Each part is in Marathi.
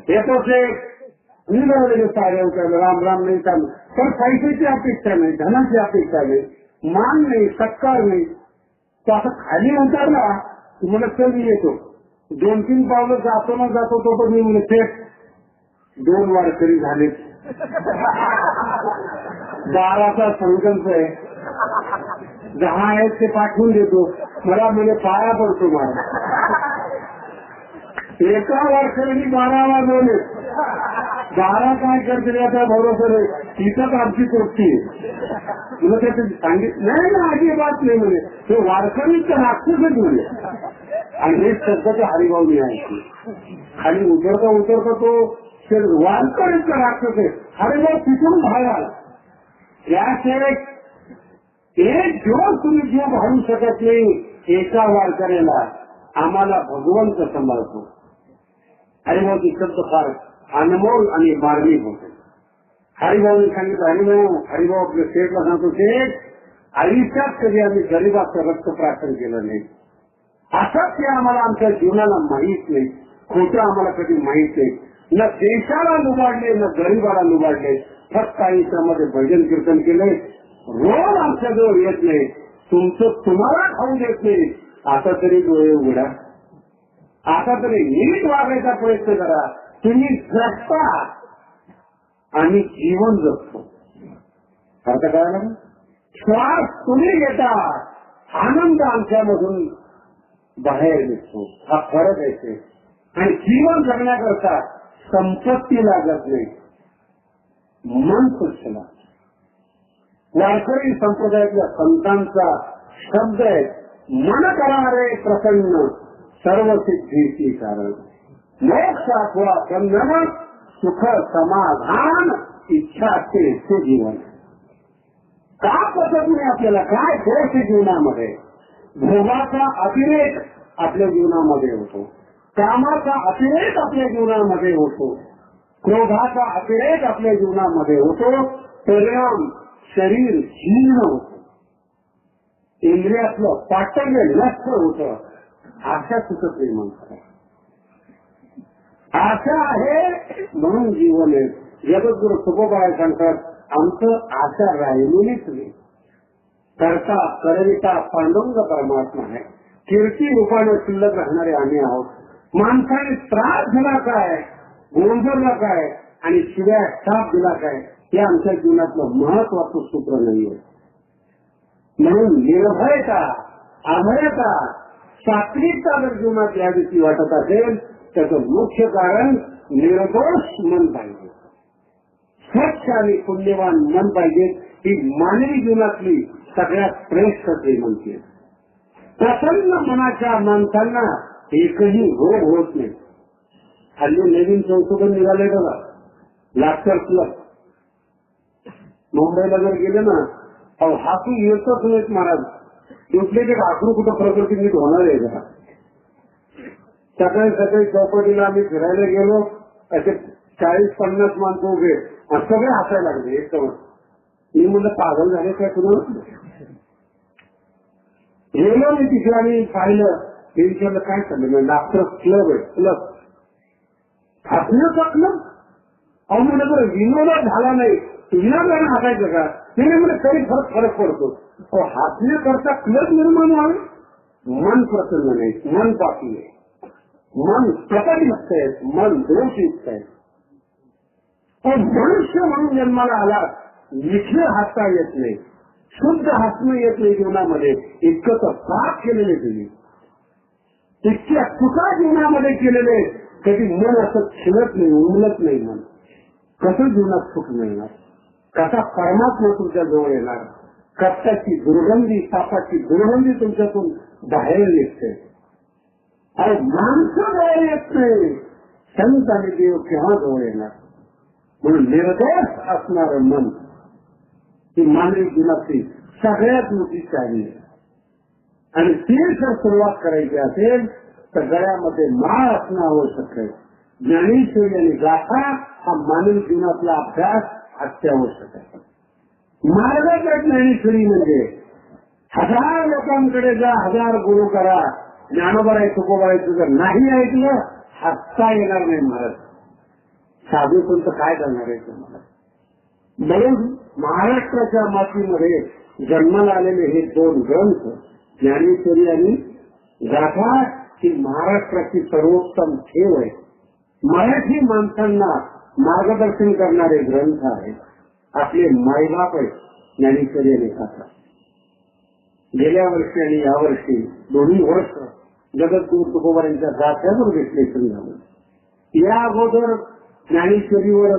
येतो ते निघालेले सारे उतरलं, राम राम नाही चालू, पण पैशाची अपेक्षा नाही, धनाची अपेक्षा नाही, मान नाही, सत्कार नाही. तो आता खाली उतरला तुम्हाला कमी येतो, 2-3 पावलं जातो ना जातो तो पण मी म्हणजे थेट 2 वारकरी झाले. 12चा संकल्प आहे, 10 आहेत ते पाठवून देतो, मला म्हणजे पाया पडतो मला. एका वारकऱ्यांनी 12 वाजवले, 12 काय करते आता भरोसा नाही, तिथंच आमची कोष्टी आहे. सांगितलं नाही ना, अजिबात नाही म्हणे, ते वारकरीच राक्षसच म्हणे. आणि हे शब्दाचे हरिभाऊनी आहे. खाली उतरता उतरता तो वारकरीच राक्षस आहे. हरिभाऊ तिथून बाहेर आला. याशिवाय एक दिवस तुम्ही जीव घालू शकत नाही एका वारकऱ्याला, आम्हाला भगवंत सांभाळतो. हरिभाऊची शब्द फार अनमोल आणि मार्मिक होते. हरिभाऊने सांगितलं, हरिभाऊ आपल्या शेठला सांगतो, शेठ आयुष्यात कधी आम्ही गरीबाचं रक्त प्राशन केलं नाही, असंच हे आम्हाला आमच्या जीवनाला माहीत नाही, खोटं आम्हाला कधी माहीत नाही, न देशाला लुबाडले न गरीबाला लुबाडले, फक्त आयुष्यामध्ये भजन कीर्तन केले, रोज आमच्या जवळ येत नाही, तुमचं तुम्हाला खाऊ देत नाही, आता तरी डोळे उघडा, आता तरी नीट वागायचा प्रयत्न करा. तुम्ही जगता आणि जीवन जगतो, अर्थ कळाला ना? श्वास तुम्ही घेता, आनंद आमच्यामधून बाहेर निघतो, हा फरक आहे. आणि जीवन जगण्याकरता संपत्ती लागत नाही, मन स्वच्छ लागतं. वारकरी संप्रदायातल्या संतांचा शब्द आहे, मन करारे प्रसन्न सर्व सिद्धीची कारण, मोक्ष अथवा संयम सुख समाधान इच्छा असते ते जीवन. का पसत नाही आपल्याला, काय दोष जीवनामध्ये? भोगाचा अतिरेक आपल्या जीवनामध्ये होतो, कामाचा अतिरेक आपल्या जीवनामध्ये होतो, क्रोधाचा अतिरेक आपल्या जीवनामध्ये होतो, परिणाम शरीर जीर्ण होतं, इंद्रियातलं पाटल्य नष्ट होतं. आशा सुचत नाही म्हणतात, आशा आहे म्हणून जीवन आहे. जगद्गुरु तुकोबाराय सांगतात, आमचं आशा राहिलेलीच नाही, करता करविता पांडुरंग परमात्मा आहे, कीर्ती रूपाने शिल्लक राहणारे आम्ही आहोत. माणसाने त्रास दिला काय, गोंधळला काय आणि शिव्या शाप दिला काय, हे आमच्या जीवनातलं महत्वाचं सूत्र नाहीये. म्हणून निर्भयता, अभयता, सात्विकता जर जीवनात याविषयी वाटत असेल त्याचं मुख्य कारण निर्दोष मन पाहिजे, स्वच्छ आणि पुण्यवान मन पाहिजे. ही मानवी जीवनातली सगळ्यात श्रेष्ठ श्रीमंती. प्रसन्न मनाच्या माणसांना एकही रोग होत नाही. हल्ली नवीन संशोधन निघालंय बघा, लाफ्टर क्लब. मुंबईला जर गेले ना, अहो हातू येतच नाहीत महाराज, डुप्लिकेट हातू कुठं प्रकृती नीट होणार आहे का? सकाळी सकाळी चौपाटीला आम्ही फिरायला गेलो, असे 40-50 माणसं उभे, सगळे हसायला लागले एकदम. मी म्हणलं पागल झाले काय तुम्हाला? गेलो मी तिथे आणि पाहिलं, ते विचारलं काय चाललं, लाफ्टर क्लब आहे, क्लब हसण्याचा क्लब. अहो म्हणलं बरं विनोद झाला नाही, विनोदाने हसायचं का? तिने म्हणजे तरी फरक पडतो. हसण्याकरता क्लब निर्माण व्हावे, मन प्रसन्न नाही, मन पापी आहे, मन प्रकटयुक्त आहे, मन दोषयुक्त आहे. मनुष्य म्हणून जन्माला आला, निखिल हसता येत नाही, शुद्ध हसणं येत नाही जीवनामध्ये. इतकं तर पाप केलेले तुम्ही, इतक्या चुका जीवनामध्ये केलेले, कधी मन असं खिलत नाही, उमलत नाही. मन कसं जीवनात सुख मिळणार? कसा परमात्मा तुमच्या जवळ येणार? कष्टाची दुर्गंधी, पापाची दुर्गंधी तुमच्यातून बाहेर निघते. अरे माणसं जवळ येत नाही, संत आणि देव केव्हा जवळ येणार? म्हणून निर्दोष असणारं मन ही मानवी जीवनातली सगळ्यात मोठी चावी आहे. आणि ती जर सुरुवात करायची असेल तर गळ्यामध्ये माळ असणं आवश्यक आहे. ज्ञानेश्वरी आणि गाथा हा मानवी जीवनातला अभ्यास अत्यावश्यक आहे. मार्गाच्या ज्ञानेश्वरी म्हणजे 1000 लोकांकडे जा, 1000 गुरु करा, ज्ञानोबा तुकोबा जर नाही ऐकलं, हसता येणार नाही महाराज. साधू संत काय करणार आहे तुम्हाला. म्हणून महाराष्ट्राच्या मातीमध्ये जन्माला आलेले हे दोन ग्रंथ ज्ञानेश्वरी आणि गाथा ही महाराष्ट्राची सर्वोत्तम ठेव आहे. मराठी माणसांना मार्गदर्शन करणारे ग्रंथ आहेत. आपले मायबाप आहे ज्ञानेश्वरी आणि गाथा. गेल्या वर्षी आणि यावर्षी दोन्ही वर्ष जगद्गुरु तुकोबारांच्या गाथ्यावर विश्लेषण झालं. या अगोदर ज्ञानेश्वरीवर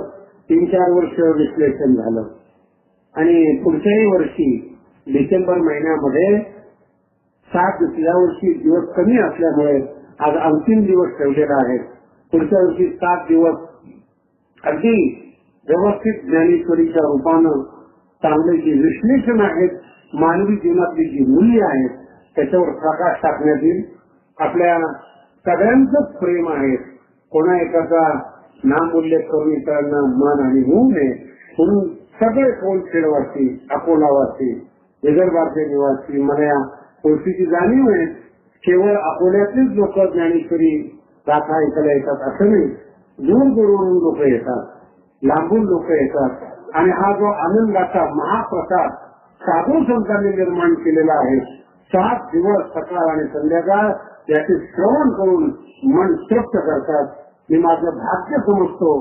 3-4 वर्ष विश्लेषण झालं आणि पुढच्याही वर्षी डिसेंबर महिन्यामध्ये 7 दिवस, या वर्षी दिवस कमी असल्यामुळे आज अंतिम दिवस ठेवलेला आहे. पुढच्या वर्षी 7 दिवस अगदी व्यवस्थित ज्ञानेश्वरीच्या रूपानं चांगले जे विश्लेषण आहेत, मानवी जीवनातली जी मूल्य आहेत त्याच्यावर प्रकाश टाकण्यात येईल. आपल्या सगळ्यांचंच प्रेम आहे. कोणा एकाचा नामूल्य करून इतरांना मान आणि होऊ नये म्हणून सगळे कोलखेडवासी, अकोलावासी, विदर्भाचे निवासी, मला या गोष्टीची जाणीव आहे. केवळ अकोल्यातलेच लोक ज्ञानेश्वरी गाथा ऐकायला येतात असं नाही. दूर दूरवरून लोक येतात, लांबून लोक येतात आणि हा जो आनंदाचा महाप्रसाद साधू संतांनी निर्माण केलेला आहे, 7 दिवस सकाळ आणि संध्याकाळ याचे श्रवण करून मन तृप्त करतात. मी माझं भाग्य समजतो.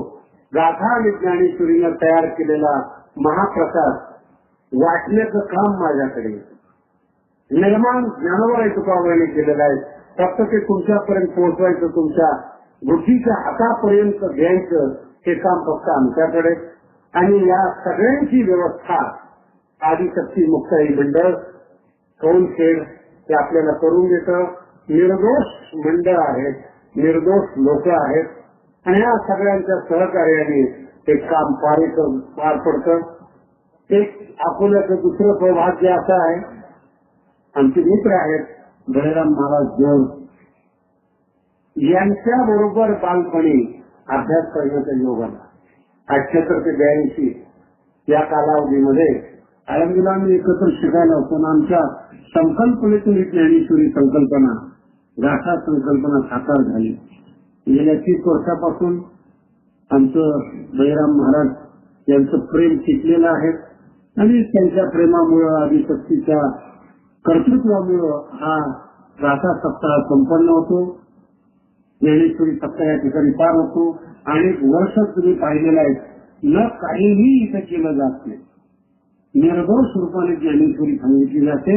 गाथा आणि ज्ञानेश्वरीनं तयार केलेला महाप्रसाद वाटण्याचं काम माझ्याकडे निर्माण ज्ञानोबा तुकोबांनी केलेलं आहे. फक्त ते तुमच्यापर्यंत पोहोचवायचं, तुमच्या बुद्धीच्या हातापर्यंत घ्यायचं हे काम फक्त आमच्याकडे. आणि या सगळ्यांची व्यवस्था आदिशक्ती मुक्ताई मंडळ कौनखेड ते आपल्याला करून देतं. निर्दोष मंडळ आहेत, निर्दोष लोक आहेत आणि या सगळ्यांच्या सहकार्याने ते काम पार पडतं. एक अकोल्याचं दुसरं सौभाग्य असं आहे, आमचे मित्र आहेत बळीराम महाराज जोड, यांच्या बरोबर बालपणी अभ्यास करण्याचा योग आला. 78 ते 82 या कालावधीमध्ये आळंदीला आम्ही एकत्र शिकायला होतो. आमच्या संकल्पनेतून ज्ञानेश्वरी संकल्पना, गाथा संकल्पना साकार झाली. गेल्या 30 वर्षापासून आमचं बळीराम महाराज यांचं प्रेम टिकलेलं आहे आणि त्यांच्या प्रेमामुळं, आदिशक्तीच्या कर्तृत्वामुळं हा गाथा सप्ताह संपन्न होतो. ज्ञानेश्वरी सप्ताह या ठिकाणी पार होतो. अनेक वर्ष तुम्ही पाहिलेलं आहे, न काहीही इथं केलं जात नाही. निर्दोष रूपाने ज्ञानेश्वरी सांगितली जाते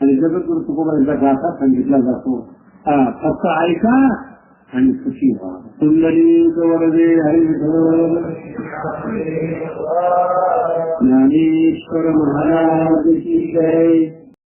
आणि जगद्गुरु तुकोबांचा गाथा सांगितला जातो. फक्त ऐका आणि सुखी व्हा. पुंडलिक वरदे हरी विठ्ठल. ज्ञानेश्वर महाराज की जय.